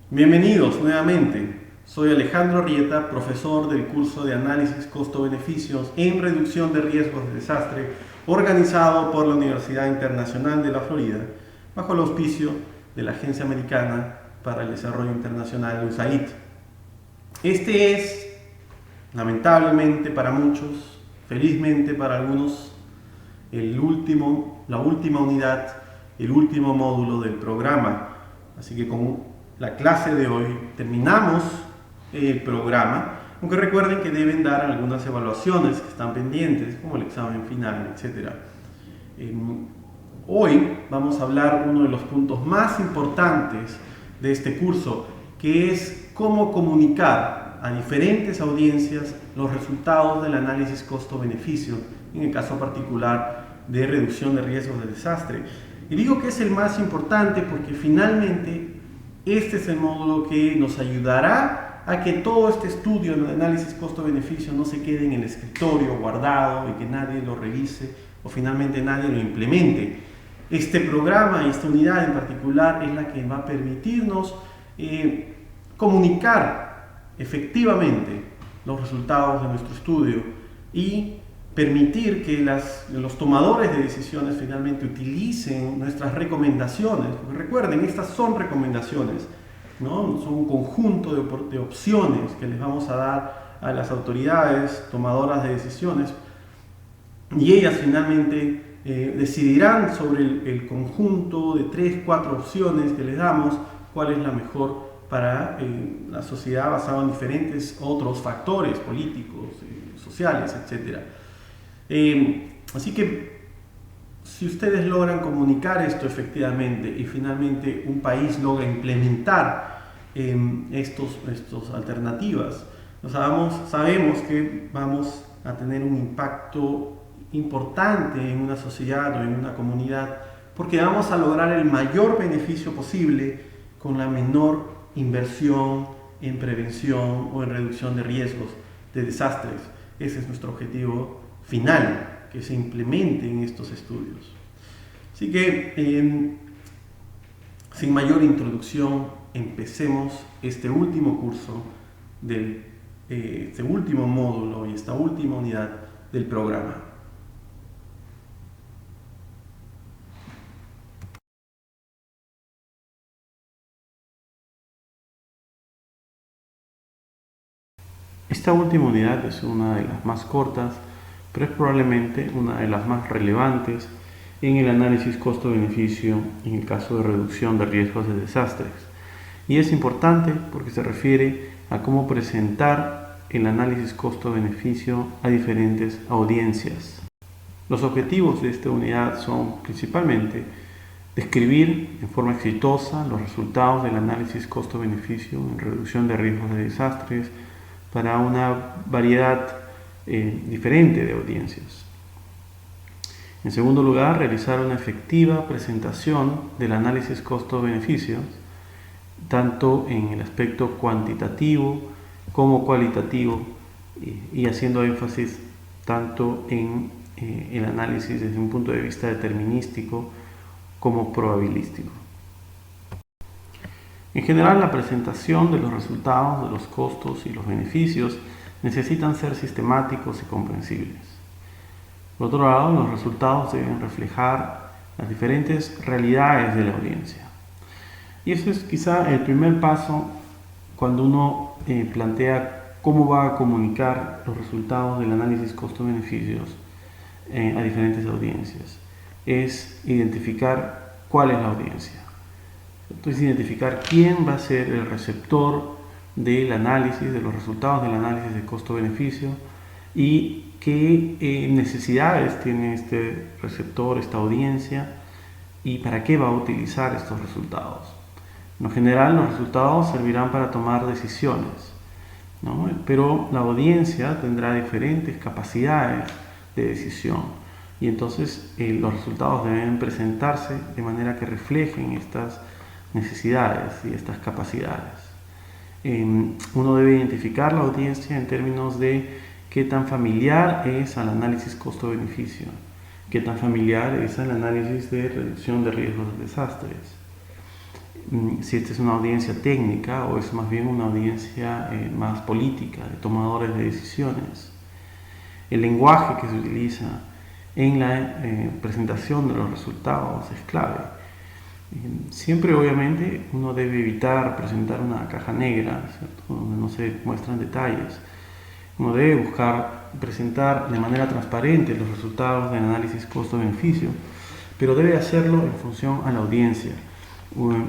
Bienvenidos nuevamente. Soy Alejandro Arrieta, profesor del curso de Análisis Costo-Beneficios en Reducción de Riesgos de Desastre, organizado por la Universidad Internacional de la Florida, bajo el auspicio de la Agencia Americana para el Desarrollo Internacional, USAID. Este es, lamentablemente para muchos, felizmente para algunos, la última unidad, el último módulo del programa. Así que con la clase de hoy terminamos el programa, aunque recuerden que deben dar algunas evaluaciones que están pendientes, como el examen final, etc. Hoy vamos a hablar uno de los puntos más importantes de este curso, que es cómo comunicar a diferentes audiencias los resultados del análisis costo-beneficio, en el caso particular de reducción de riesgos de desastre. Y digo que es el más importante porque finalmente este es el módulo que nos ayudará a que todo este estudio de análisis costo-beneficio no se quede en el escritorio guardado y que nadie lo revise o finalmente nadie lo implemente. Este programa, esta unidad en particular, es la que va a permitirnos comunicar efectivamente los resultados de nuestro estudio y permitir que los tomadores de decisiones finalmente utilicen nuestras recomendaciones. Porque recuerden, estas son recomendaciones, ¿no? Son un conjunto de opciones que les vamos a dar a las autoridades tomadoras de decisiones y ellas finalmente decidirán sobre el conjunto de 3-4 opciones que les damos, cuál es la mejor para la sociedad basada en diferentes otros factores políticos, sociales, etc. Así que si ustedes logran comunicar esto efectivamente y finalmente un país logra implementar estas alternativas, sabemos que vamos a tener un impacto importante en una sociedad o en una comunidad, porque vamos a lograr el mayor beneficio posible con la menor inversión en prevención o en reducción de riesgos de desastres. Ese es nuestro objetivo final, que se implemente en estos estudios. Así que, sin mayor introducción, empecemos este último curso, este último módulo y esta última unidad del programa. Esta última unidad es una de las más cortas, pero es probablemente una de las más relevantes en el análisis costo-beneficio en el caso de reducción de riesgos de desastres. Y es importante porque se refiere a cómo presentar el análisis costo-beneficio a diferentes audiencias. Los objetivos de esta unidad son principalmente describir en forma exitosa los resultados del análisis costo-beneficio en reducción de riesgos de desastres para una variedad diferente de audiencias. En segundo lugar, realizar una efectiva presentación del análisis costo-beneficio, tanto en el aspecto cuantitativo como cualitativo, y haciendo énfasis tanto en el análisis desde un punto de vista determinístico como probabilístico. En general, la presentación de los resultados, de los costos y los beneficios necesitan ser sistemáticos y comprensibles. Por otro lado, los resultados deben reflejar las diferentes realidades de la audiencia. Y eso es quizá el primer paso cuando uno plantea cómo va a comunicar los resultados del análisis costo-beneficios a diferentes audiencias. Es identificar cuál es la audiencia. Entonces, identificar quién va a ser el receptor del análisis, de los resultados del análisis de costo-beneficio y qué necesidades tiene este receptor, esta audiencia, y para qué va a utilizar estos resultados. En general, los resultados servirán para tomar decisiones, ¿no? Pero la audiencia tendrá diferentes capacidades de decisión y entonces los resultados deben presentarse de manera que reflejen estas necesidades y estas capacidades. Uno debe identificar la audiencia en términos de qué tan familiar es al análisis costo-beneficio, qué tan familiar es al análisis de reducción de riesgos de desastres. si esta es una audiencia técnica o es más bien una audiencia más política, de tomadores de decisiones. El lenguaje que se utiliza en la presentación de los resultados es clave. Siempre, obviamente, uno debe evitar presentar una caja negra, ¿cierto?, donde no se muestran detalles. Uno debe buscar presentar de manera transparente los resultados del análisis costo-beneficio, pero debe hacerlo en función a la audiencia.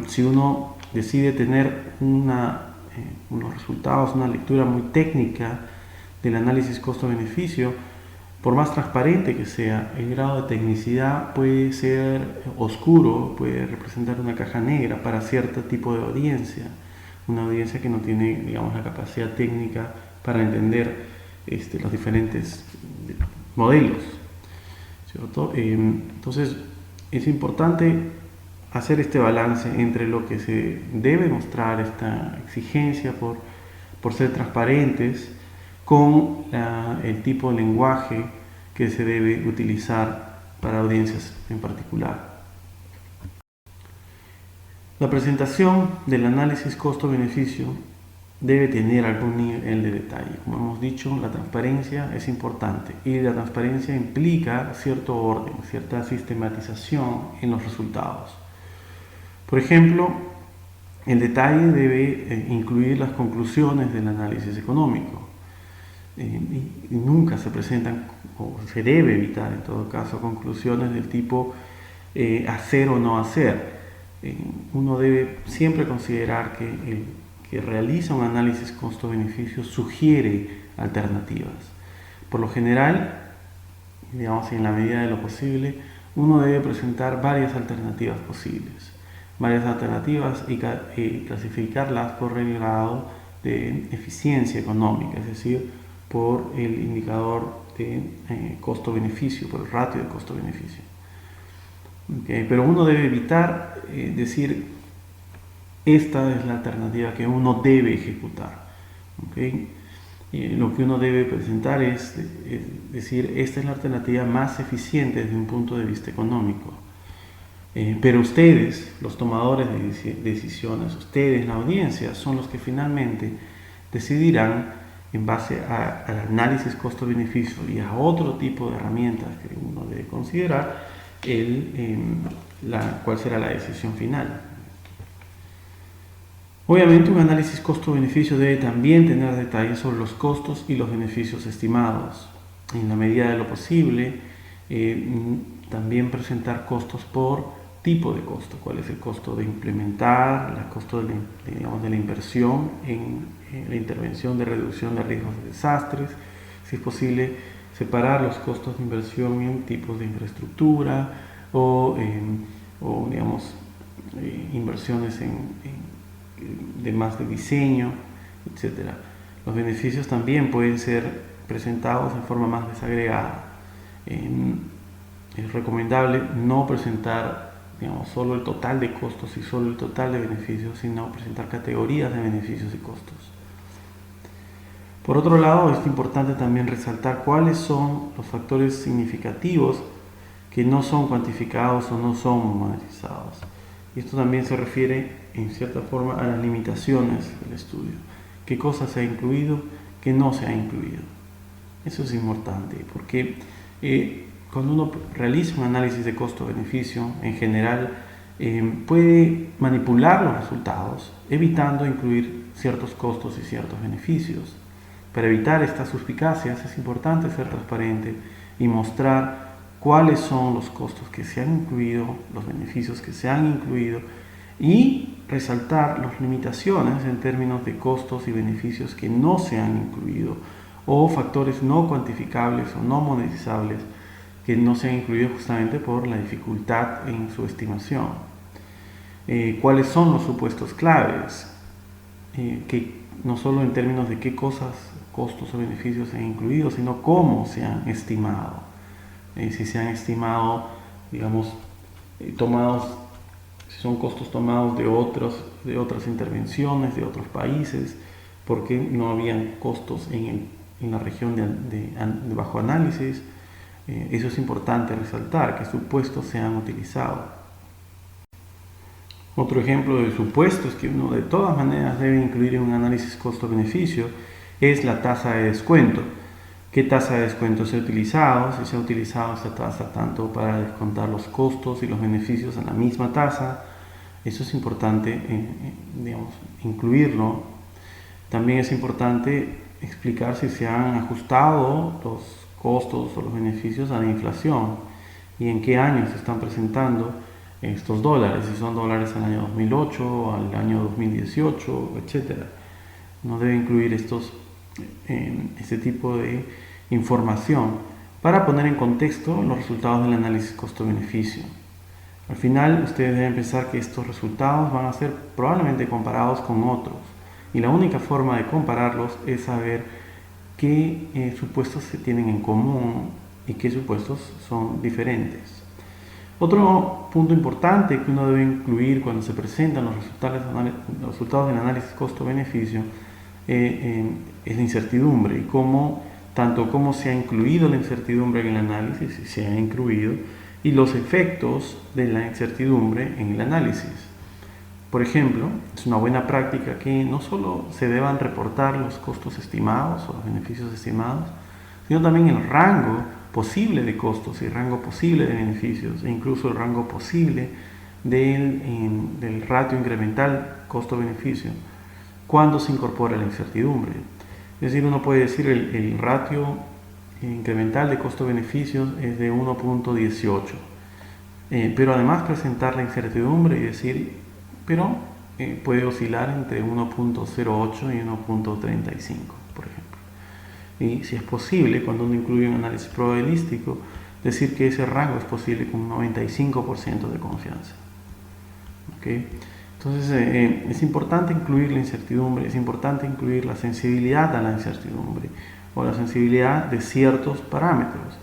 Si uno decide tener unos resultados, una lectura muy técnica del análisis costo-beneficio, por más transparente que sea, el grado de tecnicidad puede ser oscuro, puede representar una caja negra para cierto tipo de audiencia, una audiencia que no tiene, digamos, la capacidad técnica para entender los diferentes modelos, ¿cierto? Entonces es importante hacer este balance entre lo que se debe mostrar, esta exigencia por ser transparentes, con el tipo de lenguaje que se debe utilizar para audiencias en particular. La presentación del análisis costo-beneficio debe tener algún nivel de detalle. Como hemos dicho, la transparencia es importante y la transparencia implica cierto orden, cierta sistematización en los resultados. Por ejemplo, el detalle debe incluir las conclusiones del análisis económico. Y nunca se presentan, o se debe evitar en todo caso, conclusiones del tipo hacer o no hacer. Uno debe siempre considerar que el que realiza un análisis costo-beneficio sugiere alternativas. Por lo general, digamos, en la medida de lo posible, uno debe presentar varias alternativas posibles, y clasificarlas por el grado de eficiencia económica, es decir, por el indicador de costo-beneficio, por el ratio de costo-beneficio. Pero uno debe evitar decir esta es la alternativa que uno debe ejecutar. Lo que uno debe presentar es decir esta es la alternativa más eficiente desde un punto de vista económico. Pero ustedes, los tomadores de decisiones, ustedes, la audiencia, son los que finalmente decidirán en base al análisis costo-beneficio y a otro tipo de herramientas que uno debe considerar, cuál será la decisión final. Obviamente un análisis costo-beneficio debe también tener detalles sobre los costos y los beneficios estimados. En la medida de lo posible, también presentar costos por tipo de costo. ¿Cuál es el costo de implementar, el costo de la inversión en la intervención de reducción de riesgos de desastres? Si es posible, separar los costos de inversión en tipos de infraestructura o digamos, inversiones de más de diseño, etc. Los beneficios también pueden ser presentados en forma más desagregada. Es recomendable no presentar, digamos, solo el total de costos y solo el total de beneficios, sino presentar categorías de beneficios y costos. Por otro lado, es importante también resaltar cuáles son los factores significativos que no son cuantificados o no son monetizados. Y esto también se refiere, en cierta forma, a las limitaciones del estudio. ¿Qué cosas se ha incluido? ¿Qué no se ha incluido? Eso es importante, porque cuando uno realiza un análisis de costo-beneficio, en general, puede manipular los resultados, evitando incluir ciertos costos y ciertos beneficios. Para evitar estas suspicacias es importante ser transparente y mostrar cuáles son los costos que se han incluido, los beneficios que se han incluido y resaltar las limitaciones en términos de costos y beneficios que no se han incluido o factores no cuantificables o no monetizables que no se han incluido justamente por la dificultad en su estimación. ¿Cuáles son los supuestos claves? Que no solo en términos de qué cosas, costos o beneficios se han incluido, sino cómo se han estimado. Si se han estimado, digamos, si son costos tomados de otras intervenciones, de otros países, porque no habían costos en la región de bajo análisis. Eso es importante resaltar, que supuestos se han utilizado. Otro ejemplo de supuestos que uno de todas maneras debe incluir en un análisis costo-beneficio es la tasa de descuento. ¿Qué tasa de descuento se ha utilizado? Si se ha utilizado esta tasa tanto para descontar los costos y los beneficios en la misma tasa. Eso es importante, digamos, incluirlo. También es importante explicar si se han ajustado los costos o los beneficios a la inflación y en qué años se están presentando estos dólares, si son dólares al año 2008, al año 2018, etc. No debe incluir este tipo de información para poner en contexto los resultados del análisis costo-beneficio. Al final, ustedes deben pensar que estos resultados van a ser probablemente comparados con otros, y la única forma de compararlos es saber qué supuestos se tienen en común y qué supuestos son diferentes. Otro punto importante que uno debe incluir cuando se presentan los resultados del análisis costo-beneficio es la incertidumbre, y tanto cómo se ha incluido la incertidumbre en el análisis, si se ha incluido, y los efectos de la incertidumbre en el análisis. Por ejemplo, es una buena práctica que no solo se deban reportar los costos estimados o los beneficios estimados, sino también el rango posible de costos y el rango posible de beneficios, e incluso el rango posible del ratio incremental costo-beneficio cuando se incorpora la incertidumbre. Es decir, uno puede decir el ratio incremental de costo-beneficios es de 1.18, pero además presentar la incertidumbre y decir, pero puede oscilar entre 1.08 y 1.35, por ejemplo. Y si es posible, cuando uno incluye un análisis probabilístico, decir que ese rango es posible con un 95% de confianza. ¿Okay? Entonces es importante incluir la incertidumbre, es importante incluir la sensibilidad a la incertidumbre o la sensibilidad de ciertos parámetros.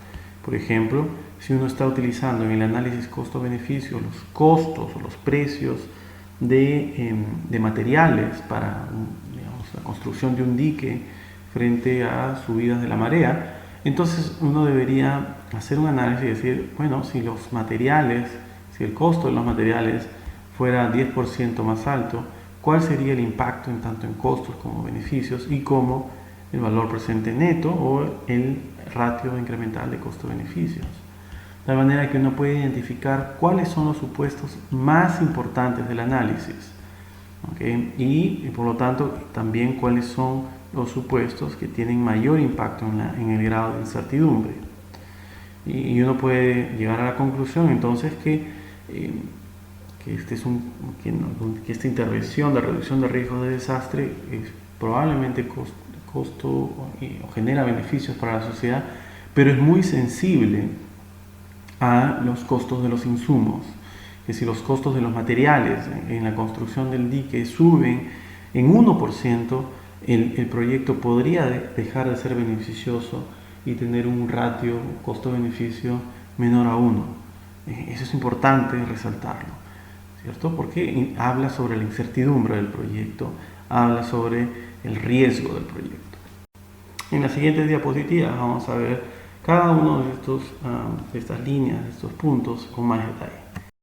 Por ejemplo, si uno está utilizando en el análisis costo-beneficio los costos o los precios de materiales para la construcción de un dique frente a subidas de la marea, entonces uno debería hacer un análisis y decir, bueno, si el costo de los materiales fuera 10% más alto, ¿cuál sería el impacto en tanto en costos como beneficios y como el valor presente neto o el ratio incremental de costo-beneficios? De manera que uno puede identificar cuáles son los supuestos más importantes del análisis, ¿okay? Y por lo tanto también cuáles son los supuestos que tienen mayor impacto en el grado de incertidumbre. Y uno puede llegar a la conclusión entonces que esta intervención de reducción de riesgos de desastre probablemente costo o genera beneficios para la sociedad, pero es muy sensible a los costos de los insumos. Que si los costos de los materiales en la construcción del dique suben en 1%, el proyecto podría dejar de ser beneficioso y tener un ratio costo-beneficio menor a 1. Eso es importante resaltarlo, ¿cierto? Porque habla sobre la incertidumbre del proyecto, habla sobre el riesgo del proyecto. En la siguiente diapositiva vamos a ver cada uno de estas líneas, de estos puntos con más detalle.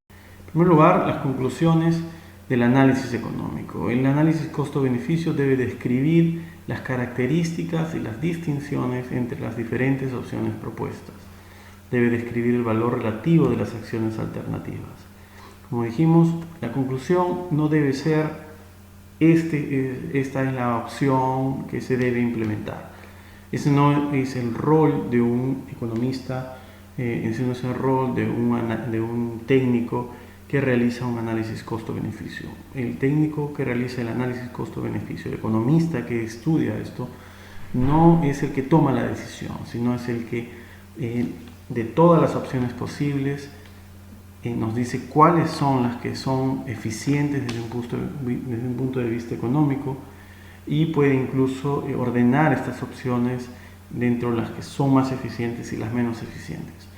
En primer lugar, las conclusiones del análisis económico. El análisis costo-beneficio debe describir las características y las distinciones entre las diferentes opciones propuestas. Debe describir el valor relativo de las acciones alternativas. Como dijimos, la conclusión no debe ser esta es la opción que se debe implementar. Ese no es el rol de un economista, ese no es el rol de un técnico que realiza un análisis costo-beneficio. El técnico que realiza el análisis costo-beneficio, el economista que estudia esto, no es el que toma la decisión, sino es el que de todas las opciones posibles nos dice cuáles son las que son eficientes desde un punto de vista económico, y puede incluso ordenar estas opciones dentro de las que son más eficientes y las menos eficientes.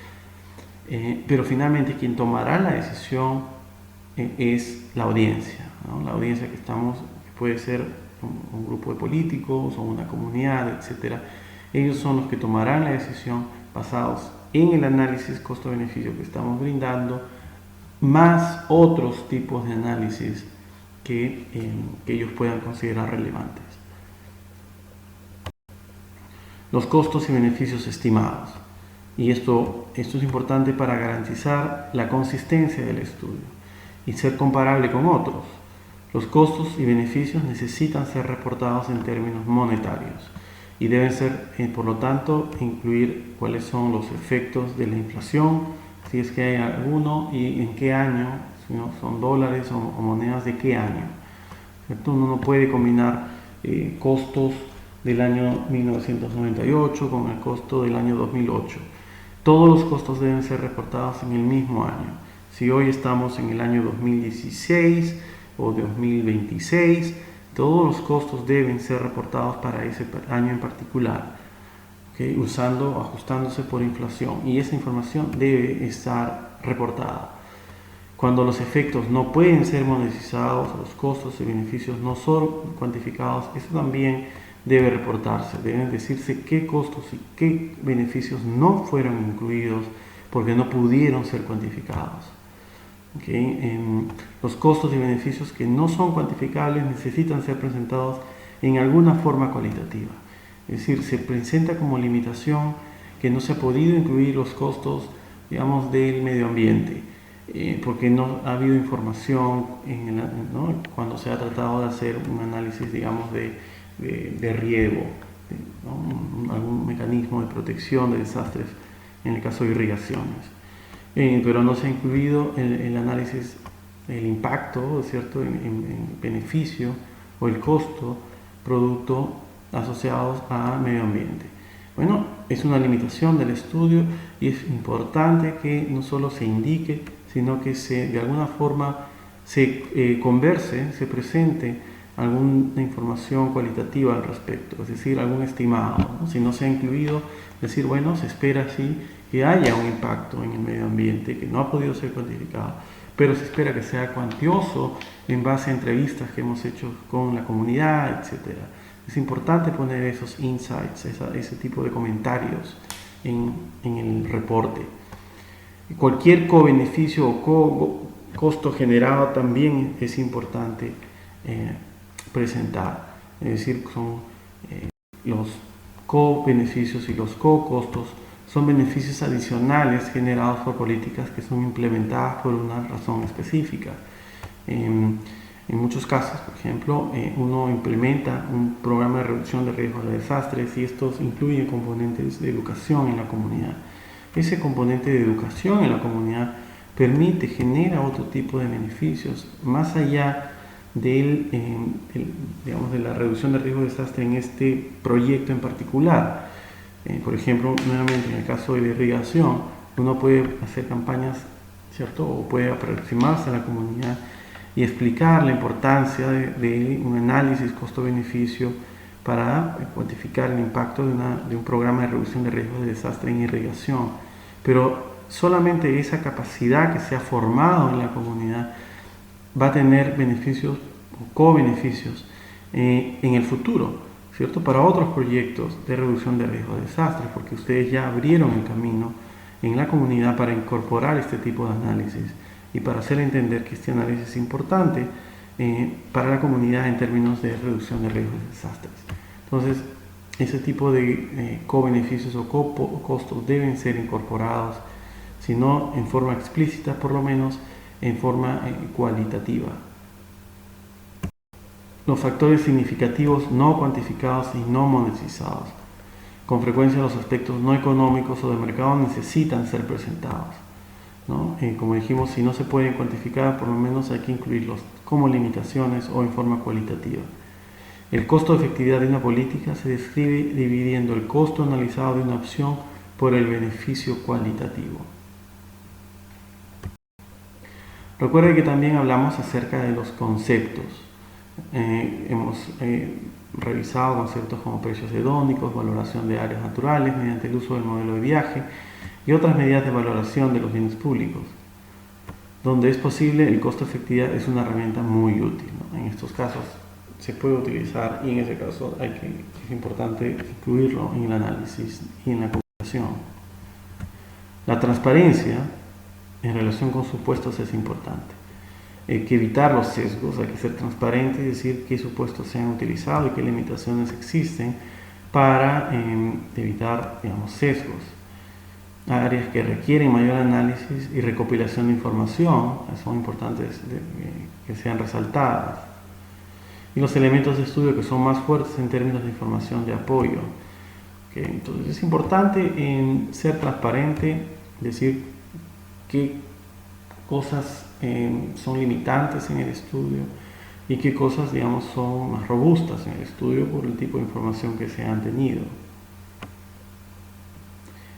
Pero finalmente quien tomará la decisión es la audiencia, ¿no? La audiencia que puede ser un grupo de políticos o una comunidad, etc. Ellos son los que tomarán la decisión basados en el análisis costo-beneficio que estamos brindando, más otros tipos de análisis que ellos puedan considerar relevantes. Los costos y beneficios estimados. Y esto es importante para garantizar la consistencia del estudio y ser comparable con otros. Los costos y beneficios necesitan ser reportados en términos monetarios y deben ser, por lo tanto, incluir cuáles son los efectos de la inflación, si es que hay alguno, y en qué año, si no son dólares o monedas de qué año. ¿Cierto? Uno no puede combinar costos del año 1998 con el costo del año 2008. Todos los costos deben ser reportados en el mismo año. Si hoy estamos en el año 2016 o 2026, todos los costos deben ser reportados para ese año en particular, ¿okay? Ajustándose por inflación, y esa información debe estar reportada. Cuando los efectos no pueden ser monetizados, los costos y beneficios no son cuantificados, eso también debe reportarse. Deben decirse qué costos y qué beneficios no fueron incluidos porque no pudieron ser cuantificados. ¿Okay? Los costos y beneficios que no son cuantificables necesitan ser presentados en alguna forma cualitativa. Es decir, se presenta como limitación que no se ha podido incluir los costos, digamos, del medio ambiente, porque no ha habido información ¿no? cuando se ha tratado de hacer un análisis, digamos, de riego, ¿no? Algún mecanismo de protección de desastres en el caso de irrigaciones. Pero no se ha incluido el análisis, el impacto, ¿cierto?, en beneficio o el costo producto asociados a medio ambiente. Bueno, es una limitación del estudio y es importante que no solo se indique, sino que de alguna forma se converse, se presente alguna información cualitativa al respecto, es decir, algún estimado, ¿no? Si no se ha incluido, decir, bueno, se espera sí que haya un impacto en el medio ambiente que no ha podido ser cuantificado, pero se espera que sea cuantioso en base a entrevistas que hemos hecho con la comunidad, etc. Es importante poner esos insights, ese tipo de comentarios en el reporte. Cualquier co-beneficio o costo generado también es importante presentar. Es decir, son los co-beneficios y los co-costos son beneficios adicionales generados por políticas que son implementadas por una razón específica. En muchos casos, por ejemplo, uno implementa un programa de reducción de riesgos de desastres y estos incluyen componentes de educación en la comunidad. Ese componente de educación en la comunidad genera otro tipo de beneficios, más allá digamos, de la reducción de riesgo de desastre en este proyecto en particular. Por ejemplo, nuevamente en el caso de irrigación, uno puede hacer campañas, ¿cierto?, o puede aproximarse a la comunidad y explicar la importancia de un análisis costo-beneficio para cuantificar el impacto de un programa de reducción de riesgos de desastre en irrigación. Pero solamente esa capacidad que se ha formado en la comunidad va a tener beneficios o co-beneficios en el futuro, ¿cierto?, para otros proyectos de reducción de riesgo de desastres, porque ustedes ya abrieron el camino en la comunidad para incorporar este tipo de análisis y para hacer entender que este análisis es importante para la comunidad en términos de reducción de riesgos de desastres. Entonces, ese tipo de co-beneficios o costos deben ser incorporados, si no en forma explícita, por lo menos en forma cualitativa. Los factores significativos no cuantificados y no monetizados. Con frecuencia los aspectos no económicos o de mercado necesitan ser presentados, ¿no? Como dijimos, si no se pueden cuantificar, por lo menos hay que incluirlos como limitaciones o en forma cualitativa. El costo de efectividad de una política se describe dividiendo el costo analizado de una opción por el beneficio cualitativo. Recuerde que también hablamos acerca de los conceptos. Hemos revisado conceptos como precios hedónicos, valoración de áreas naturales mediante el uso del modelo de viaje y otras medidas de valoración de los bienes públicos. Donde es posible, el costo de efectividad es una herramienta muy útil, ¿no? En estos casos se puede utilizar y en ese caso es importante incluirlo en el análisis y en la comunicación. La transparencia en relación con supuestos es importante. Hay que evitar los sesgos, hay que ser transparente y decir qué supuestos se han utilizado y qué limitaciones existen para evitar, digamos, sesgos. Áreas que requieren mayor análisis y recopilación de información son importantes que sean resaltadas. Y los elementos de estudio que son más fuertes en términos de información de apoyo. Entonces es importante ser transparente, decir qué cosas son limitantes en el estudio y qué cosas, digamos, son más robustas en el estudio por el tipo de información que se han tenido.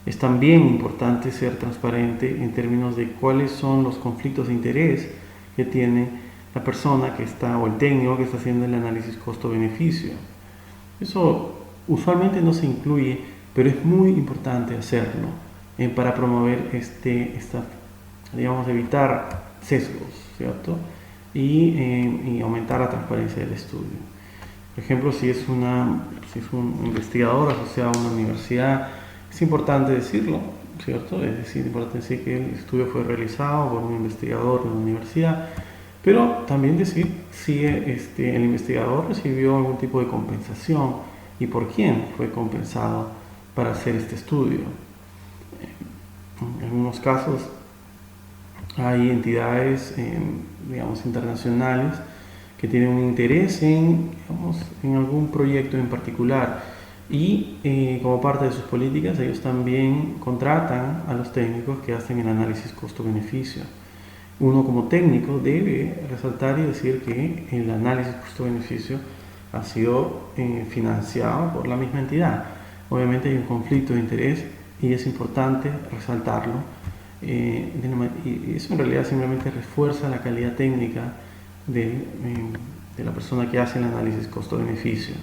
Es también importante ser transparente en términos de cuáles son los conflictos de interés que tiene la persona que está, o el técnico que está haciendo el análisis costo-beneficio. Eso usualmente no se incluye, pero es muy importante hacerlo para promover digamos, evitar sesgos, ¿cierto? Y aumentar la transparencia del estudio. Por ejemplo, si es un investigador asociado a una universidad, es importante decirlo, ¿cierto? Es decir, es importante decir que el estudio fue realizado por un investigador de una universidad, pero también decir si el investigador recibió algún tipo de compensación y por quién fue compensado para hacer este estudio. En algunos casos hay entidades, digamos, internacionales que tienen un interés en algún proyecto en particular y como parte de sus políticas ellos también contratan a los técnicos que hacen el análisis costo-beneficio. Uno como técnico debe resaltar y decir que el análisis costo-beneficio ha sido financiado por la misma entidad. Obviamente hay un conflicto de interés y es importante resaltarlo. Y eso en realidad simplemente refuerza la calidad técnica de la persona que hace el análisis costo-beneficio.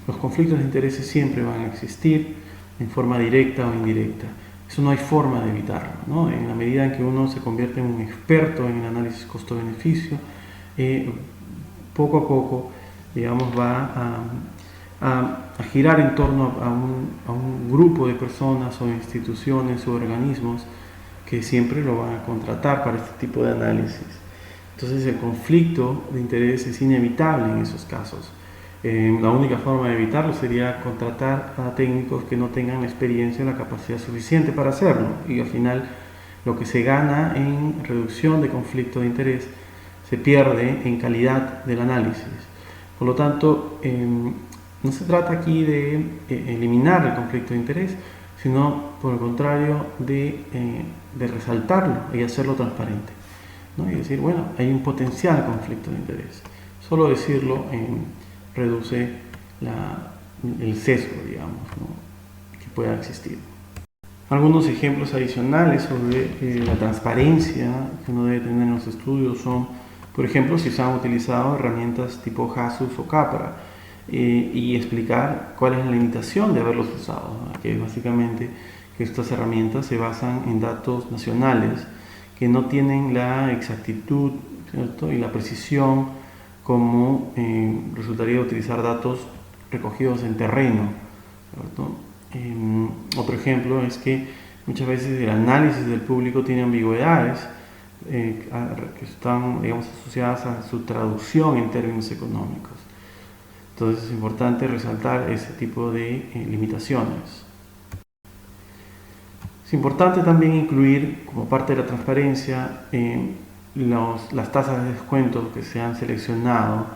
Los conflictos de intereses siempre van a existir en forma directa o indirecta. Eso no hay forma de evitarlo, ¿no? En la medida en que uno se convierte en un experto en el análisis costo-beneficio, poco a poco, digamos, va a girar en torno a un grupo de personas o instituciones o organismos que siempre lo van a contratar para este tipo de análisis. Entonces el conflicto de interés es inevitable en esos casos. La única forma de evitarlo sería contratar a técnicos que no tengan la experiencia o la capacidad suficiente para hacerlo, y al final lo que se gana en reducción de conflicto de interés se pierde en calidad del análisis. Por lo tanto, no se trata aquí de eliminar el conflicto de interés, sino por el contrario de resaltarlo y hacerlo transparente, ¿no? Y decir, bueno, hay un potencial conflicto de interés. Solo decirlo reduce el sesgo, digamos, ¿no?, que pueda existir. Algunos ejemplos adicionales sobre la transparencia que uno debe tener en los estudios son, por ejemplo, si se han utilizado herramientas tipo HASUS o CAPRA, y explicar cuál es la limitación de haberlos usado, ¿no?, que es básicamente que estas herramientas se basan en datos nacionales que no tienen la exactitud, ¿cierto?, y la precisión como resultaría de utilizar datos recogidos en terreno, ¿cierto? Otro ejemplo es que muchas veces el análisis del público tiene ambigüedades que están, digamos, asociadas a su traducción en términos económicos. Entonces es importante resaltar ese tipo de limitaciones. Es importante también incluir, como parte de la transparencia, las tasas de descuento que se han seleccionado,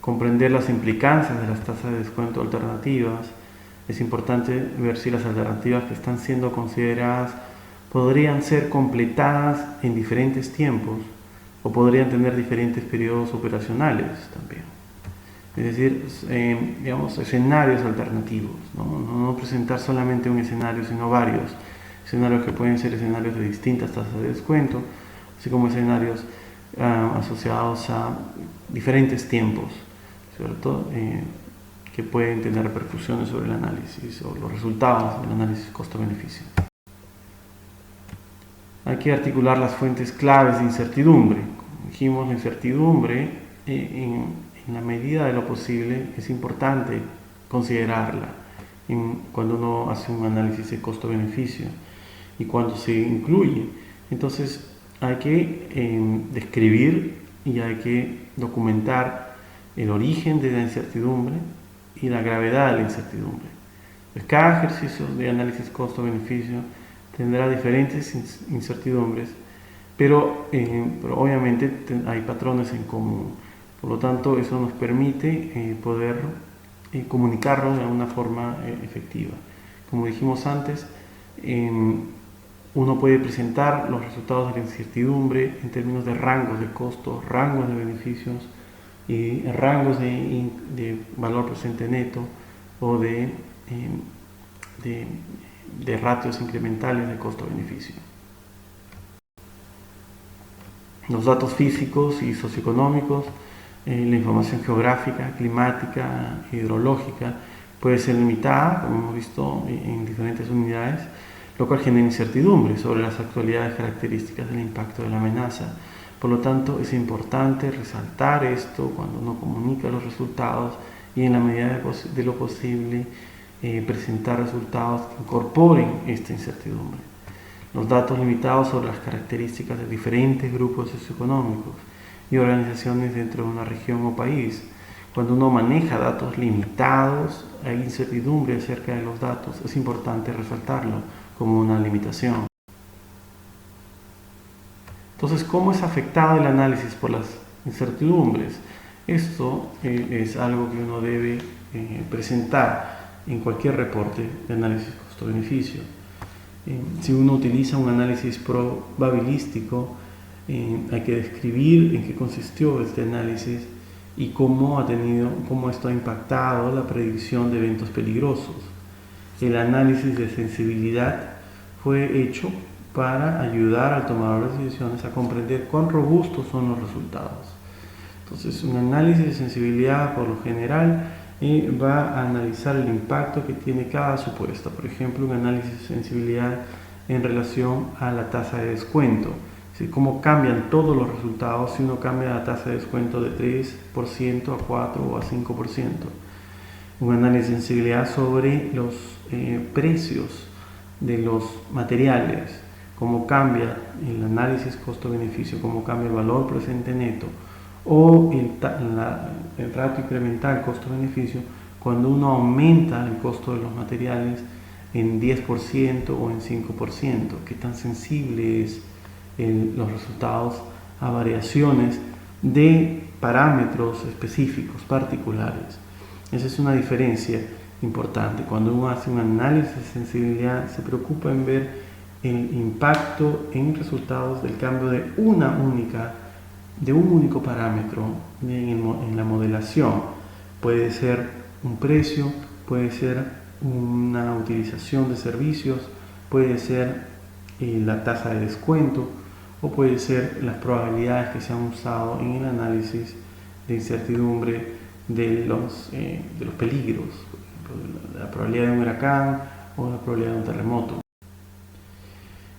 comprender las implicancias de las tasas de descuento alternativas. Es importante ver si las alternativas que están siendo consideradas podrían ser completadas en diferentes tiempos o podrían tener diferentes periodos operacionales también. Es decir, digamos, escenarios alternativos, no presentar solamente un escenario, sino varios escenarios que pueden ser escenarios de distintas tasas de descuento, así como escenarios asociados a diferentes tiempos, ¿cierto?, que pueden tener repercusiones sobre el análisis o los resultados del análisis costo-beneficio. Hay que articular las fuentes claves de incertidumbre. Como dijimos, la incertidumbre, en la medida de lo posible, es importante considerarla cuando uno hace un análisis de costo-beneficio. y cuando se incluye. Entonces hay que describir y hay que documentar el origen de la incertidumbre y la gravedad de la incertidumbre. Pues cada ejercicio de análisis costo-beneficio tendrá diferentes incertidumbres, pero obviamente hay patrones en común. Por lo tanto, eso nos permite poder comunicarlo de una forma efectiva. Como dijimos antes, uno puede presentar los resultados de la incertidumbre en términos de rangos de costos, rangos de beneficios, y rangos de valor presente neto o de ratios incrementales de costo-beneficio. Los datos físicos y socioeconómicos, la información geográfica, climática, hidrológica puede ser limitada, como hemos visto en diferentes unidades, lo cual genera incertidumbre sobre las actualidades características del impacto de la amenaza. Por lo tanto, es importante resaltar esto cuando uno comunica los resultados y en la medida de lo posible presentar resultados que incorporen esta incertidumbre. Los datos limitados sobre las características de diferentes grupos socioeconómicos y organizaciones dentro de una región o país. Cuando uno maneja datos limitados, hay incertidumbre acerca de los datos. Es importante resaltarlo como una limitación. Entonces, ¿cómo es afectado el análisis por las incertidumbres? Esto es algo que uno debe presentar en cualquier reporte de análisis costo-beneficio. Si uno utiliza un análisis probabilístico, hay que describir en qué consistió este análisis y cómo esto ha impactado la predicción de eventos peligrosos. El análisis de sensibilidad fue hecho para ayudar al tomador de decisiones a comprender cuán robustos son los resultados. Entonces, un análisis de sensibilidad, por lo general, va a analizar el impacto que tiene cada supuesto. Por ejemplo, un análisis de sensibilidad en relación a la tasa de descuento. Es decir, cómo cambian todos los resultados si uno cambia la tasa de descuento de 3% a 4% o a 5%. Un análisis de sensibilidad sobre los precios de los materiales, cómo cambia el análisis costo-beneficio, cómo cambia el valor presente neto o el ratio incremental costo-beneficio cuando uno aumenta el costo de los materiales en 10% o en 5%. Qué tan sensible es los resultados a variaciones de parámetros específicos, particulares. Esa es una diferencia importante. Cuando uno hace un análisis de sensibilidad, se preocupa en ver el impacto en resultados del cambio de un único parámetro en la modelación. Puede ser un precio, puede ser una utilización de servicios, puede ser la tasa de descuento o puede ser las probabilidades que se han usado en el análisis de incertidumbre de los peligros, por ejemplo, la probabilidad de un huracán o la probabilidad de un terremoto.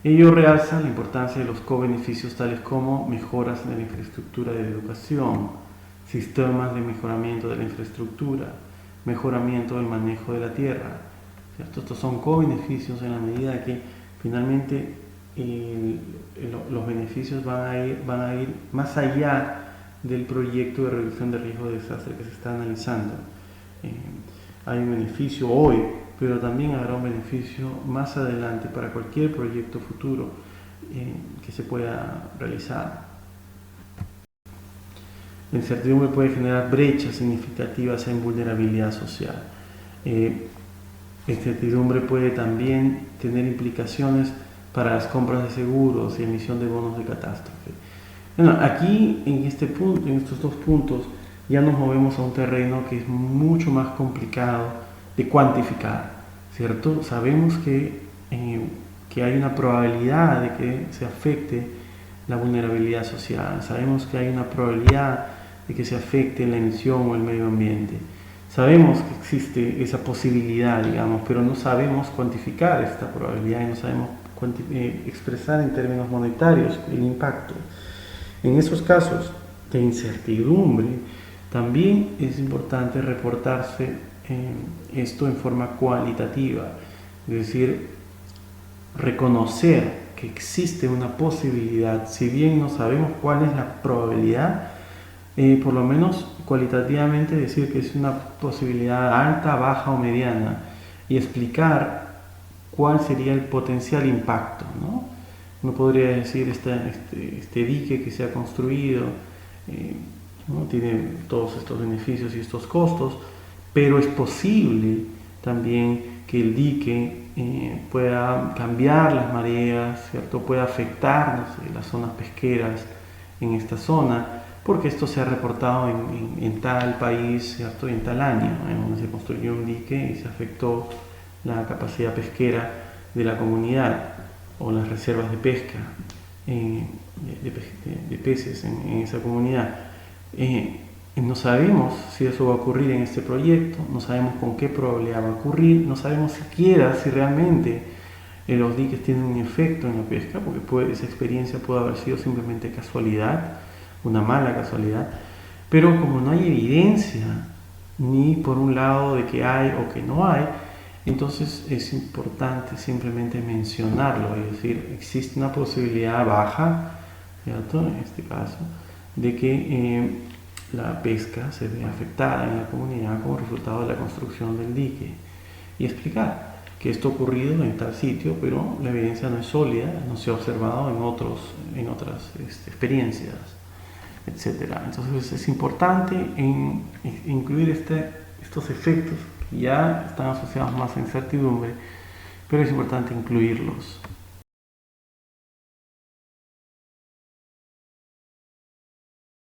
Ello realza la importancia de los co-beneficios tales como mejoras en la infraestructura de educación, sistemas de mejoramiento de la infraestructura, mejoramiento del manejo de la tierra, ¿cierto? Estos son co-beneficios en la medida que finalmente los beneficios van a ir más allá del proyecto de reducción de riesgo de desastre que se está analizando. Hay un beneficio hoy, pero también habrá un beneficio más adelante para cualquier proyecto futuro que se pueda realizar. La incertidumbre puede generar brechas significativas en vulnerabilidad social. La incertidumbre puede también tener implicaciones para las compras de seguros y emisión de bonos de catástrofe. Bueno, aquí en estos dos puntos, ya nos movemos a un terreno que es mucho más complicado de cuantificar, ¿cierto? Sabemos que hay una probabilidad de que se afecte la vulnerabilidad social, sabemos que hay una probabilidad de que se afecte la emisión o el medio ambiente. Sabemos que existe esa posibilidad, digamos, pero no sabemos cuantificar esta probabilidad y no sabemos expresar en términos monetarios el impacto. En esos casos de incertidumbre, también es importante reportarse esto en forma cualitativa, es decir, reconocer que existe una posibilidad, si bien no sabemos cuál es la probabilidad, por lo menos cualitativamente decir que es una posibilidad alta, baja o mediana, y explicar cuál sería el potencial impacto, ¿no? Uno podría decir este dique que se ha construido ¿no? Tiene todos estos beneficios y estos costos, pero es posible también que el dique pueda cambiar las mareas, ¿cierto? Pueda afectar, no sé, las zonas pesqueras en esta zona, porque esto se ha reportado en tal país, ¿cierto? En tal año, en donde se construyó un dique y se afectó la capacidad pesquera de la comunidad o las reservas de pesca de peces en esa comunidad. No sabemos si eso va a ocurrir en este proyecto, no sabemos con qué probabilidad va a ocurrir, no sabemos siquiera si realmente los diques tienen un efecto en la pesca, porque esa experiencia puede haber sido simplemente casualidad, una mala casualidad, pero como no hay evidencia, ni por un lado de que hay o que no hay, entonces es importante simplemente mencionarlo, es decir, existe una posibilidad baja, ¿cierto? En este caso, de que la pesca se ve afectada en la comunidad como resultado de la construcción del dique y explicar que esto ha ocurrido en tal sitio, pero la evidencia no es sólida, no se ha observado en otras experiencias, etc. Entonces es importante incluir estos efectos que ya están asociados más a incertidumbre, pero es importante incluirlos.